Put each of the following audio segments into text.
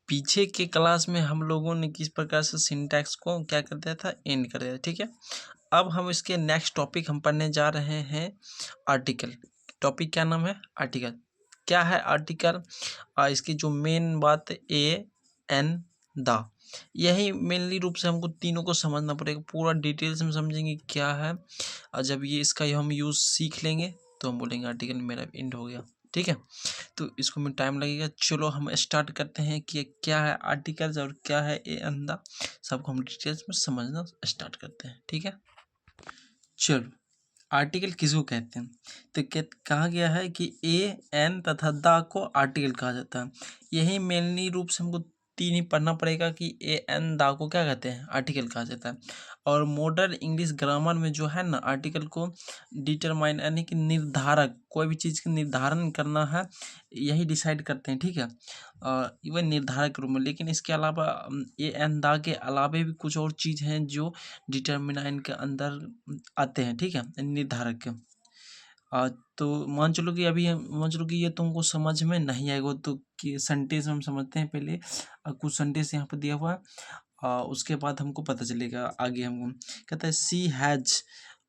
पीछे के क्लास में हम लोगों ने किस प्रकार से सिंटैक्स को क्या कर दिया था, एंड कर दिया था, ठीक है। अब हम इसके नेक्स्ट टॉपिक हम पढ़ने जा रहे हैं आर्टिकल। टॉपिक क्या नाम है, आर्टिकल। क्या है आर्टिकल, इसकी जो मेन बात ए एन द, यही मेनली रूप से हमको तीनों को समझना पड़ेगा, पूरा डिटेल्स में समझेंगे क्या है। और जब ये इसका हम यूज़ सीख लेंगे तो हम बोलेंगे आर्टिकल मेरा एंड हो गया, ठीक है। तो इसको में टाइम लगेगा। चलो हम स्टार्ट करते हैं कि क्या है आर्टिकल्स और क्या है ए अंदा, सबको हम डिटेल्स में समझना स्टार्ट करते हैं, ठीक है। चलो आर्टिकल किसको कहते हैं, तो कहा गया है कि ए एन तथा द को आर्टिकल कहा जाता है। यही मेनली रूप से हमको तीन ही पढ़ना पड़ेगा कि ए एन द को क्या कहते हैं, आर्टिकल कहा जाता है। और मॉडर्न इंग्लिश ग्रामर में जो है ना, आर्टिकल को डिटरमाइन यानी कि निर्धारक, कोई भी चीज़ का निर्धारण करना है यही डिसाइड करते हैं, ठीक है। इवन निर्धारक के रूप में, लेकिन इसके अलावा ए एन द के अलावा भी कुछ और चीज़ हैं जो डिटरमिनाइन के अंदर आते हैं, ठीक है, निर्धारक के। तो मान चलो कि मान चलो कि ये तुमको समझ में नहीं आएगा, तो कि सेंटेंस हम समझते हैं पहले। कुछ सेंटेंस यहाँ पर दिया हुआ है, उसके बाद हमको पता चलेगा आगे। हमको कहता है सी हैज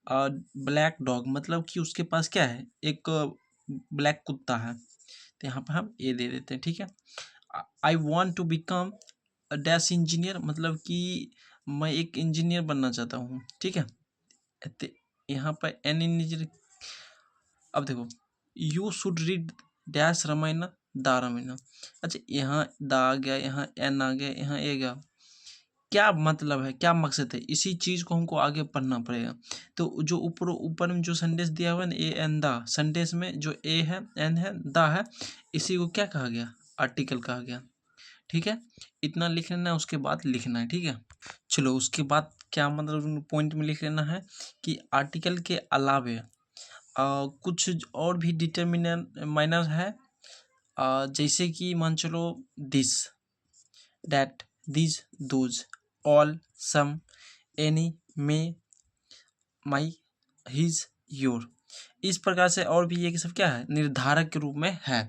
ब्लैक डॉग, मतलब कि उसके पास क्या है, एक ब्लैक कुत्ता है। तो यहाँ पर हम ए दे देते हैं, ठीक है। I want to become dash engineer, मतलब कि मैं एक इंजीनियर बनना चाहता हूँ, ठीक है। तो यहाँ पर एन इंजीनियर, अब देखो you should read dash Ramayana the Ramayana. अच्छा यहाँ द आ गया, यहाँ एन आ गया, यहाँ ए गया, क्या मतलब है, क्या मकसद है, इसी चीज़ को हमको आगे पढ़ना पड़ेगा। तो जो ऊपर ऊपर में जो सेंटेंस दिया हुआ है ना, ए एन द, सेंटेंस में जो ए है एन है द है, इसी को क्या कहा गया, आर्टिकल कहा गया, ठीक है। इतना लिख लेना है, उसके बाद लिखना है, ठीक है। चलो उसके बाद क्या मतलब पॉइंट में लिख लेना है कि आर्टिकल के अलावे कुछ और भी डिटर्मिनेंट माइनर है, जैसे कि मान चलो this, that, this, those, all, some, any, may, my, his, your, इस प्रकार से और भी ये सब क्या है, निर्धारक के रूप में है।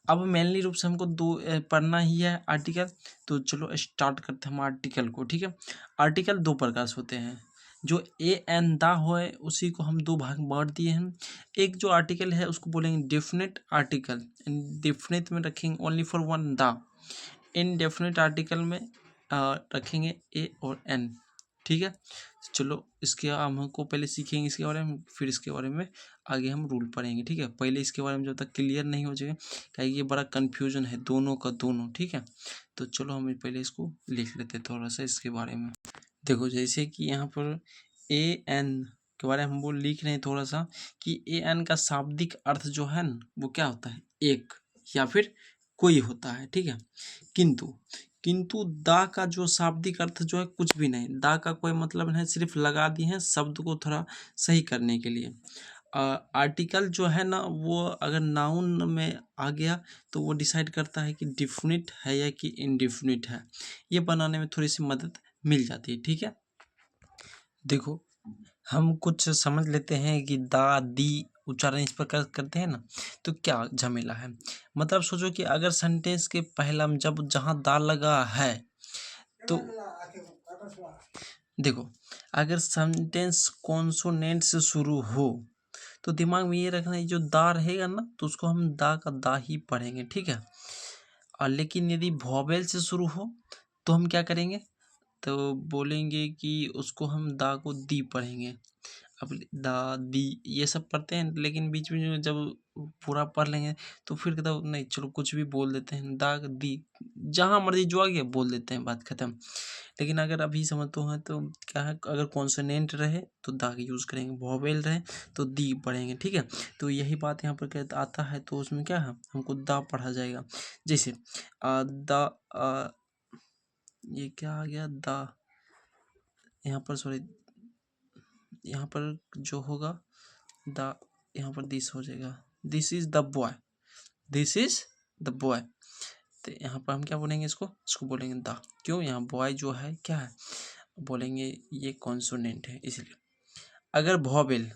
अब मेनली रूप से हमको दो पढ़ना ही है आर्टिकल। तो चलो स्टार्ट करते हैं हम आर्टिकल को, ठीक है। आर्टिकल दो प्रकार से होते हैं, जो ए एन द हो है उसी को हम दो भाग बांट दिए हैं। एक जो आर्टिकल है उसको बोलेंगे डेफिनेट आर्टिकल, डेफिनेट में रखेंगे only for one the, indefinite article में रखेंगे ए और एन, ठीक है। चलो इसके हमको पहले सीखेंगे इसके बारे में, फिर इसके बारे में आगे हम रूल पढ़ेंगे, ठीक है। पहले इसके बारे में जब तक क्लियर नहीं हो जाएगा, क्या ये बड़ा कन्फ्यूजन है दोनों का दोनों, ठीक है। तो चलो हम पहले इसको लिख लेते हैं थोड़ा सा इसके बारे में। देखो जैसे कि यहाँ पर ए एन के बारे में हम वो लिख रहे हैं थोड़ा सा, कि ए एन का शाब्दिक अर्थ जो है ना वो क्या होता है, एक या फिर कोई होता है, ठीक है। किंतु किंतु दा का जो शाब्दिक अर्थ जो है कुछ भी नहीं, दा का कोई मतलब नहीं, सिर्फ लगा दिए हैं शब्द को थोड़ा सही करने के लिए। आर्टिकल जो है ना वो अगर नाउन में आ गया तो वो डिसाइड करता है कि डिफिनिट है या कि इनडिफिनिट है, ये बनाने में थोड़ी सी मदद मिल जाती है, ठीक है। देखो हम कुछ समझ लेते हैं कि दा दी उच्चारण इस प्रकार करते हैं ना, तो क्या झमेला है। मतलब सोचो कि अगर सेंटेंस के पहला में जब जहाँ दा लगा है, तो देखो अगर सेंटेंस कॉन्सोनेंट से शुरू हो तो दिमाग में ये रखना है जो दा रहेगा ना तो उसको हम दा का दा ही पढ़ेंगे, ठीक है। और लेकिन यदि वॉवेल से शुरू हो तो हम क्या करेंगे, तो बोलेंगे कि उसको हम दा को दी पढ़ेंगे। अब दा दी ये सब पढ़ते हैं, लेकिन बीच में जब पूरा पढ़ लेंगे तो फिर कहता नहीं चलो कुछ भी बोल देते हैं, दा दी जहाँ मर्जी जो आ गया बोल देते हैं, बात खत्म। लेकिन अगर अभी समझते हैं तो क्या है, अगर कॉन्सोनेंट रहे तो दा का यूज़ करेंगे, वॉवेल रहे तो दी पढ़ेंगे, ठीक है। तो यही बात यहाँ पर कहता आता है, तो उसमें क्या है हमको दा पढ़ा जाएगा। जैसे द, ये क्या आ गया दा, यहाँ पर सॉरी, यहाँ पर जो होगा द, यहाँ पर दिस हो जाएगा, this is the boy, this is the boy. तो यहाँ पर हम क्या बोलेंगे, इसको बोलेंगे द, क्यों, यहाँ बॉय जो है क्या है, बोलेंगे ये कॉन्सोनेंट है इसलिए। अगर वॉवेल,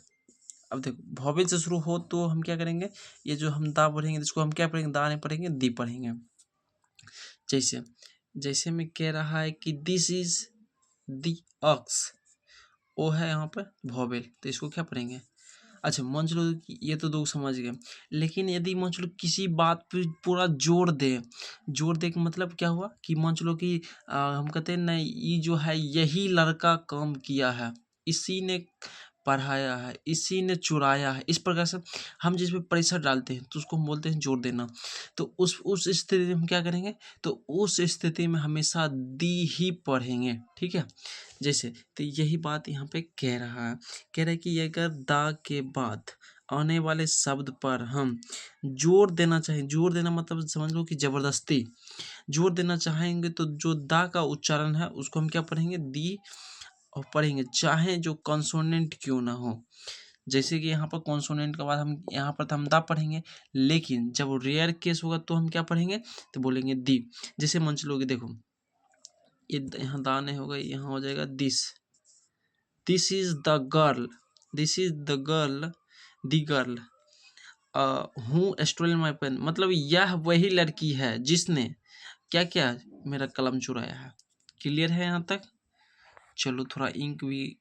अब देखो वॉवेल से शुरू हो तो हम क्या करेंगे, ये जो हम दा पढ़ेंगे इसको हम क्या पढ़ेंगे, दा नहीं पढ़ेंगे दी पढ़ेंगे। जैसे जैसे में कह रहा है कि दिस इज द ऑक्स, ओ है यहाँ पर वॉवेल, तो इसको क्या पढ़ेंगे। अच्छा मान चलो कि ये तो दो समझ गए, लेकिन यदि मान चलो किसी बात पे पूरा जोर दे के मतलब क्या हुआ कि मान चलो कि हम कहते हैं ना ये जो है यही लड़का काम किया है, इसी ने पढ़ाया है, इसी ने चुराया है, इस प्रकार से हम जिस पे प्रेशर डालते हैं तो उसको हम बोलते हैं जोर देना। तो उस स्थिति में हम क्या करेंगे, तो उस स्थिति में हमेशा दी ही पढ़ेंगे, ठीक है। जैसे तो यही बात यहाँ पे कह रहा है, कह रहा है कि अगर दा के बाद आने वाले शब्द पर हम जोर देना चाहें, जोर देना मतलब समझ लो कि जबरदस्ती जोर देना चाहेंगे, तो जो दा का उच्चारण है उसको हम क्या पढ़ेंगे, दी और पढ़ेंगे, चाहे जो कॉन्सोनेंट क्यों ना हो। जैसे कि यहाँ पर कॉन्सोनेंट के बाद हम यहाँ पर तो हम दा पढ़ेंगे, लेकिन जब रेयर केस होगा तो हम क्या पढ़ेंगे, तो बोलेंगे दी। जैसे मान चलो कि देखो ये यहाँ दा नहीं होगा, यहाँ हो जाएगा this, this is the girl, this is the girl, the girl हूँ स्टोलन माई पेन, मतलब यह वही लड़की है जिसने क्या क्या मेरा कलम चुराया है। क्लियर है यहाँ तक। चलो थोड़ा इंक भी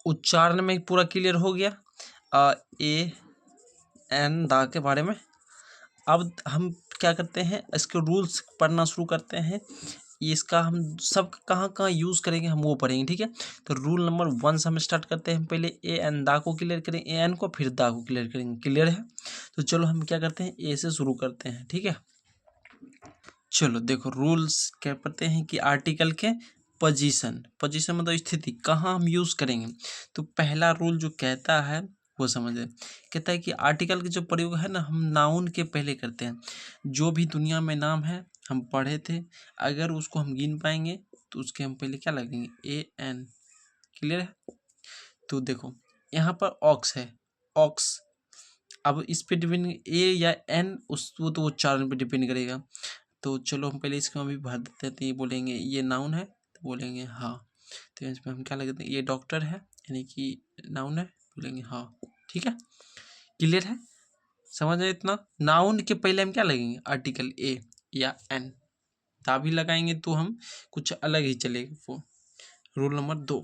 उच्चारण में पूरा क्लियर हो गया ए एन दा के बारे में। अब हम क्या करते हैं, इसके रूल्स पढ़ना शुरू करते हैं, इसका हम सब कहाँ कहाँ यूज़ करेंगे हम वो पढ़ेंगे, ठीक है। तो रूल नंबर 1 से हम स्टार्ट करते हैं, पहले ए एन दा को क्लियर करेंगे, ए एन को, फिर दा को क्लियर करेंगे। क्लियर है। तो चलो हम क्या करते हैं, ए से शुरू करते हैं, ठीक है। चलो देखो रूल्स क्या पढ़ते हैं कि आर्टिकल के पोजीशन मतलब स्थिति कहाँ हम यूज़ करेंगे। तो पहला रूल जो कहता है वो समझे, कहता है कि आर्टिकल के जो प्रयोग है ना हम नाउन के पहले करते हैं। जो भी दुनिया में नाम है हम पढ़े थे, अगर उसको हम गिन पाएंगे तो उसके हम पहले क्या लगेंगे, ए एन। क्लियर है। तो देखो यहाँ पर ऑक्स है, ऑक्स, अब इस पे डिपेंड ए या एन उस वो तो उच्चारण पे डिपेंड करेगा। तो चलो हम पहले इसको अभी भर देते हैं, तो ये बोलेंगे ये नाउन है, तो बोलेंगे हाँ। तो इसमें हम क्या लगते हैं, ये डॉक्टर है यानी कि नाउन है, बोलेंगे हाँ, ठीक है। क्लियर है, समझ आए इतना। नाउन के पहले हम क्या लगेंगे, आर्टिकल ए या एन, तभी लगाएंगे तो हम कुछ अलग ही चलेगा वो। रूल नंबर 2,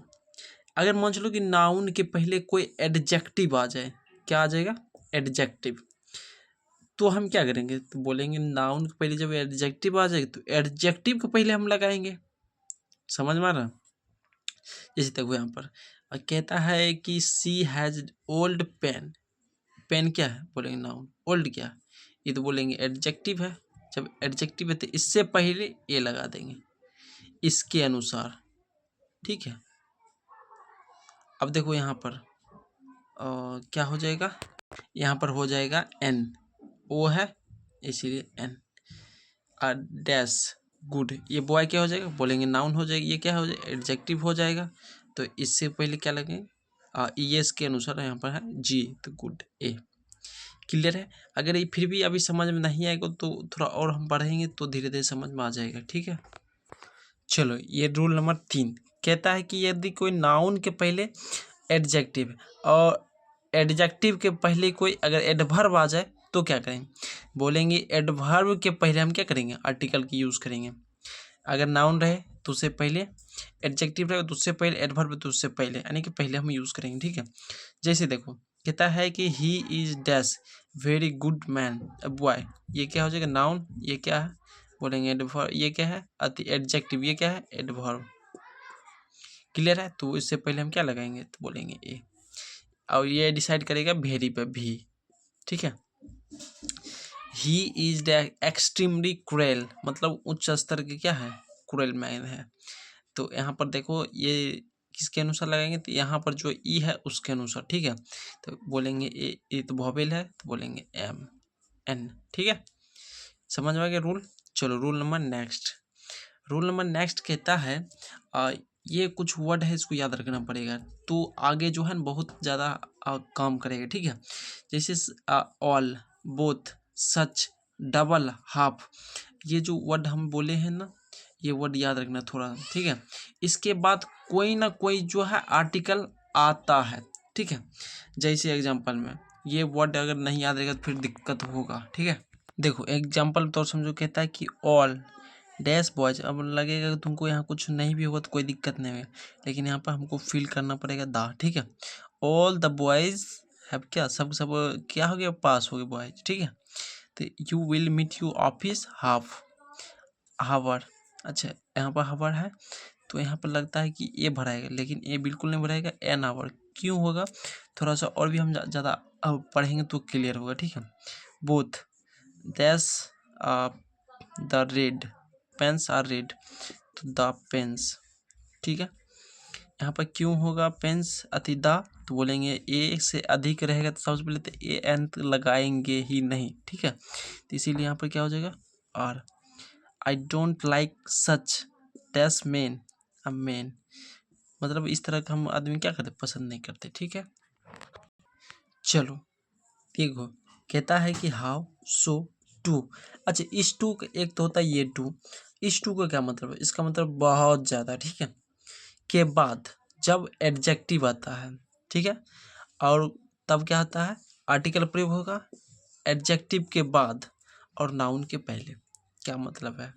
अगर मान चलो कि नाउन के पहले कोई एडजेक्टिव आ जाए, क्या आ जाएगा, एडजेक्टिव, तो हम क्या करेंगे, तो बोलेंगे नाउन के पहले जब एडजेक्टिव आ जाएगा तो एडजेक्टिव के पहले हम लगाएंगे। समझ में आ रहा। जैसे देखो यहाँ पर कहता है कि सी हैज ओल्ड पेन, पेन क्या है, बोलेंगे नाउन, ओल्ड क्या है, ये तो बोलेंगे एडजेक्टिव है। जब एडजेक्टिव है तो इससे पहले ए लगा देंगे, इसके अनुसार, ठीक है। अब देखो यहाँ पर क्या हो जाएगा, यहाँ पर हो जाएगा एन, ओ है इसीलिए एन, डैश गुड, ये बॉय क्या हो जाएगा, बोलेंगे नाउन हो जाएगी, ये क्या हो जाएगा, एडजेक्टिव हो जाएगा। तो इससे पहले क्या लगेंगे, ईएस के अनुसार यहाँ पर है जी, तो गुड ए। क्लियर है। अगर ये फिर भी अभी समझ में नहीं आएगा तो थोड़ा और हम पढ़ेंगे तो धीरे धीरे समझ में आ जाएगा, ठीक है। चलो ये रूल नंबर 3 कहता है कि यदि कोई नाउन के पहले एडजेक्टिव और एडजेक्टिव के पहले कोई अगर एडवर्ब आ जाए तो क्या करेंगे, बोलेंगे एडवर्ब के पहले हम क्या करेंगे, आर्टिकल की यूज़ करेंगे। अगर नाउन रहे तो उससे पहले, एडजेक्टिव रहे तो उससे पहले, एडवर्ब तो उससे पहले, यानी कि पहले हम यूज़ करेंगे, ठीक है। जैसे देखो कहता है कि he is dash very good man, boy, ये क्या हो जाएगा, नाउन, ये क्या है, बोलेंगे एडवर्ब, ये क्या है अति एडजेक्टिव, ये क्या है एडवर्ब। क्लियर है। तो इससे पहले हम क्या लगाएंगे, तो बोलेंगे ए, और ये डिसाइड करेगा वेरी पे भी, ठीक है। He is the extremely cruel, मतलब उच्च स्तर के क्या है, क्रूएल मैन है। तो यहाँ पर देखो ये किसके अनुसार लगाएंगे, तो यहाँ पर जो ई है उसके अनुसार, ठीक है। तो बोलेंगे ए तो वोवेल है, तो बोलेंगे एम एन, ठीक है। समझ में आ गया रूल। चलो रूल नंबर नेक्स्ट कहता है ये कुछ वर्ड है इसको याद रखना पड़ेगा, तो आगे जो है ना बहुत ज़्यादा काम करेगा, ठीक है। जैसे ऑल, बोथ, सच, डबल, हाफ, ये जो वर्ड हम बोले हैं ना, ये वर्ड याद रखना थोड़ा, ठीक है। इसके बाद कोई ना कोई जो है आर्टिकल आता है, ठीक है। जैसे एग्जांपल में ये वर्ड अगर नहीं याद रहेगा तो फिर दिक्कत होगा, ठीक है। देखो एग्जाम्पल तौर समझो, कहता है कि ऑल डैश बॉयज। अब लगेगा कि तुमको यहाँ कुछ नहीं भी होगा तो कोई दिक्कत नहीं है, लेकिन यहाँ पर हमको फिल करना पड़ेगा द, ठीक है। ऑल द बॉयज हैव, क्या सब क्या हो गया, पास हो गए बॉयज, ठीक है। तो you will meet you office half hour. अच्छा यहाँ पर हावर है तो यहाँ पर लगता है कि ए भराएगा, लेकिन ए बिल्कुल नहीं भराएगा, एन आवर क्यों होगा, थोड़ा सा और भी हम ज़्यादा अब पढ़ेंगे तो क्लियर होगा, ठीक है। Both these the red pens are red, तो द पेन्स, ठीक है। यहाँ पर क्यों होगा पेन्स अति द, तो बोलेंगे ए से अधिक रहेगा तो सबसे पहले तो ए एन लगाएंगे ही नहीं, ठीक है। तो इसीलिए यहाँ पर क्या हो जाएगा are. I don't like such dash man, अब मैन मतलब इस तरह का हम आदमी क्या करते, पसंद नहीं करते, ठीक है। चलो देखो, कहता है कि हाउ सो टू। अच्छा इस टू एक तो होता है ये टू, इस टू का क्या मतलब है, इसका मतलब बहुत ज़्यादा, ठीक है। के बाद जब एडजेक्टिव आता है, ठीक है, और तब क्या होता है, आर्टिकल प्रयोग होगा एडजेक्टिव के बाद और नाउन के पहले। क्या मतलब है,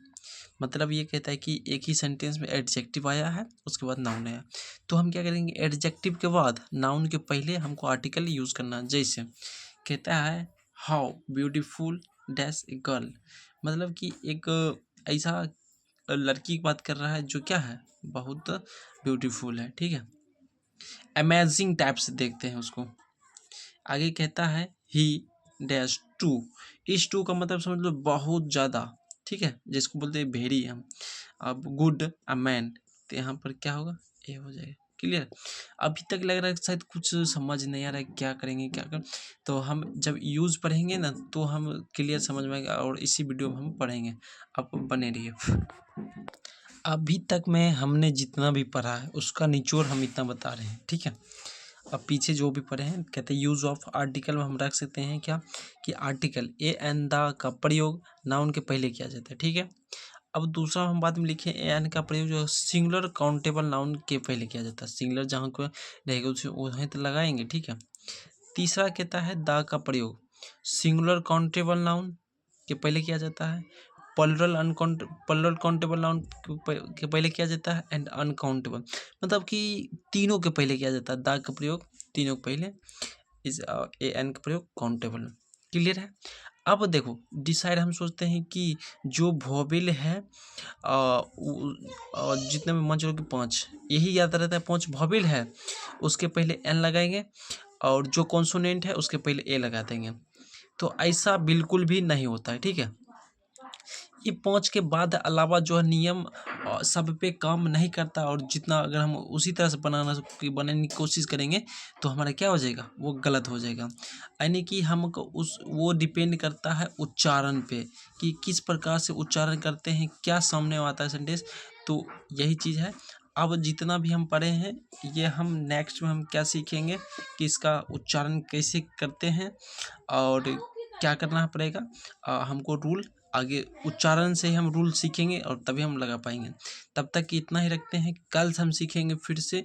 मतलब ये कहता है कि एक ही सेंटेंस में एडजेक्टिव आया है उसके बाद नाउन आया, तो हम क्या करेंगे, एडजेक्टिव के बाद नाउन के पहले हमको आर्टिकल यूज़ करना है। जैसे कहता है how beautiful dash a girl, मतलब कि एक ऐसा लड़की की बात कर रहा है जो क्या है, बहुत ब्यूटीफुल है, ठीक है। अमेजिंग टाइप से देखते हैं उसको। आगे कहता है ही डैश टू, इस टू का मतलब समझ लो बहुत ज़्यादा, ठीक है, जिसको बोलते हैं वेरी हम। अब गुड अ मैन, तो यहाँ पर क्या होगा, ए हो जाएगा, क्लियर। अभी तक लग रहा है शायद कुछ समझ नहीं आ रहा है, क्या करेंगे क्या कर, तो हम जब यूज़ पढ़ेंगे ना तो हम क्लियर समझ में आएगा और इसी वीडियो में हम पढ़ेंगे, आप बने रहिए। अभी तक में हमने जितना भी पढ़ा है उसका निचोड़ हम इतना बता रहे हैं, ठीक है। अब पीछे जो भी पढ़े हैं, कहते हैं यूज़ ऑफ आर्टिकल में हम रख सकते हैं क्या, कि आर्टिकल ए एन द का प्रयोग नाउन के पहले किया जाता है, ठीक है। अब दूसरा हम बाद में लिखे ए एन का प्रयोग जो सिंगुलर काउंटेबल नाउन के पहले किया जाता है, सिंगुलर जहाँ को रहेगा उसे वहीं तो लगाएंगे, ठीक है। तीसरा कहता है द का प्रयोग सिंगुलर काउंटेबल नाउन के पहले किया जाता है, प्लुरल काउंटेबल नाउन के पहले किया जाता है, एंड अनकाउंटेबल मतलब कि तीनों के पहले किया जाता है, द का प्रयोग तीनों के पहले, इस ए एन का प्रयोग काउंटेबल, क्लियर है। अब देखो डिसाइड हम सोचते हैं कि जो वोवेल है जितने में मान चलो कि 5 यही याद रहता है, 5 वोवेल है उसके पहले एन लगाएंगे और जो कॉन्सोनेंट है उसके पहले ए लगा देंगे, तो ऐसा बिल्कुल भी नहीं होता है, ठीक है। ये 5 के बाद अलावा जो है नियम सब पे काम नहीं करता, और जितना अगर हम उसी तरह से बनाने की कोशिश करेंगे तो हमारा क्या हो जाएगा, वो गलत हो जाएगा। यानी कि हमको उस वो डिपेंड करता है उच्चारण पे कि किस प्रकार से उच्चारण करते हैं, क्या सामने आता है सेंटेंस, तो यही चीज़ है। अब जितना भी हम पढ़े हैं ये हम नेक्स्ट में हम क्या सीखेंगे कि इसका उच्चारण कैसे करते हैं और क्या करना पड़ेगा, हमको रूल आगे उच्चारण से ही हम रूल सीखेंगे और तभी हम लगा पाएंगे। तब तक कि इतना ही रखते हैं, कल हम सीखेंगे फिर से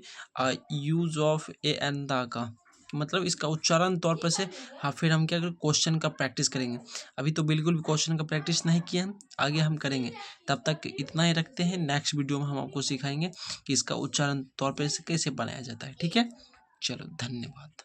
use of a an the का मतलब इसका उच्चारण तौर पर से। हाँ फिर हम क्या करें, क्वेश्चन का प्रैक्टिस करेंगे। अभी तो बिल्कुल भी क्वेश्चन का प्रैक्टिस नहीं किया हम, आगे हम करेंगे। तब तक इतना ही रखते हैं, नेक्स्ट वीडियो में हम आपको सिखाएंगे कि इसका उच्चारण तौर पर से कैसे बनाया जाता है, ठीक है। चलो धन्यवाद।